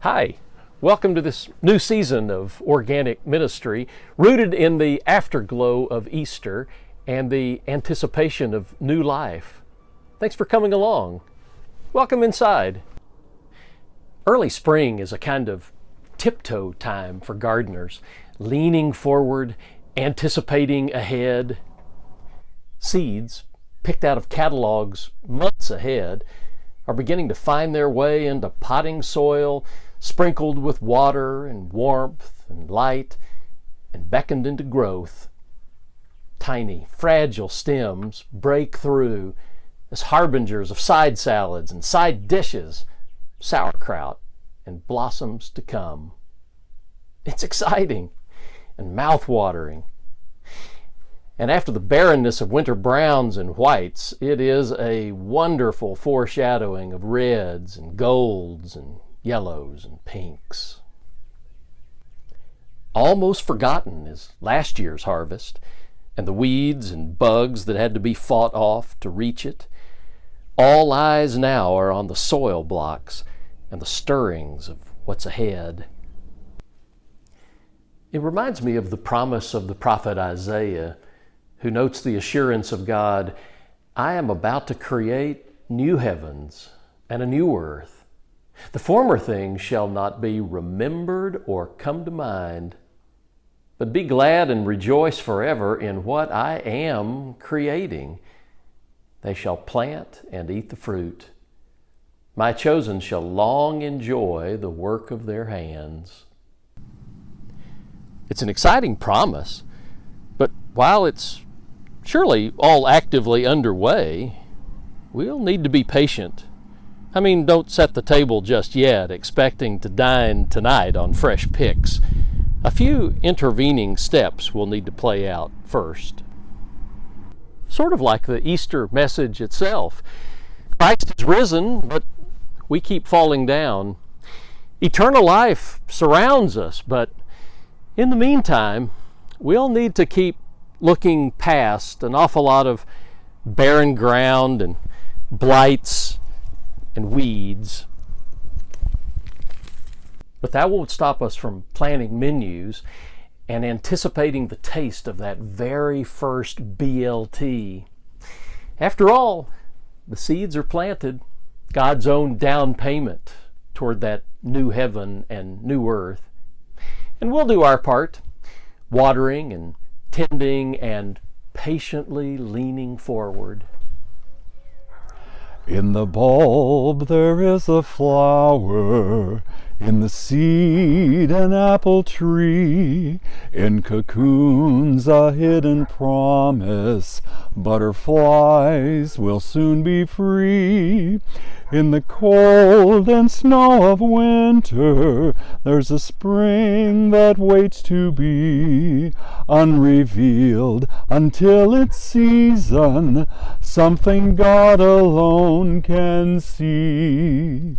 Hi, welcome to this new season of organic ministry, rooted in the afterglow of Easter and the anticipation of new life. Thanks for coming along. Welcome inside. Early spring is a kind of tiptoe time for gardeners, leaning forward, anticipating ahead. Seeds, picked out of catalogs months ahead, are beginning to find their way into potting soil, sprinkled with water and warmth and light, and beckoned into growth. Tiny, fragile stems break through as harbingers of side salads and side dishes, sauerkraut, and blossoms to come. It's exciting and mouth-watering. And after the barrenness of winter browns and whites, it is a wonderful foreshadowing of reds and golds and yellows and pinks. Almost forgotten is last year's harvest, and the weeds and bugs that had to be fought off to reach it. All eyes now are on the soil blocks and the stirrings of what's ahead. It reminds me of the promise of the prophet Isaiah, who notes the assurance of God, "I am about to create new heavens and a new earth. The former things shall not be remembered or come to mind, but be glad and rejoice forever in what I am creating. They shall plant and eat the fruit. My chosen shall long enjoy the work of their hands." It's an exciting promise, but while it's surely all actively underway, we'll need to be patient. Don't set the table just yet, expecting to dine tonight on fresh picks. A few intervening steps will need to play out first. Sort of like the Easter message itself. Christ is risen, but we keep falling down. Eternal life surrounds us, but in the meantime, we'll need to keep looking past an awful lot of barren ground and blights and weeds. But that won't stop us from planning menus and anticipating the taste of that very first BLT. After all, the seeds are planted, God's own down payment toward that new heaven and new earth. And we'll do our part, watering and tending and patiently leaning forward. In the bulb there is a flower, in the seed an apple tree, in cocoons a hidden promise, butterflies will soon be free. In the cold and snow of winter, there's a spring that waits to be unrevealed until its season, something God alone can see.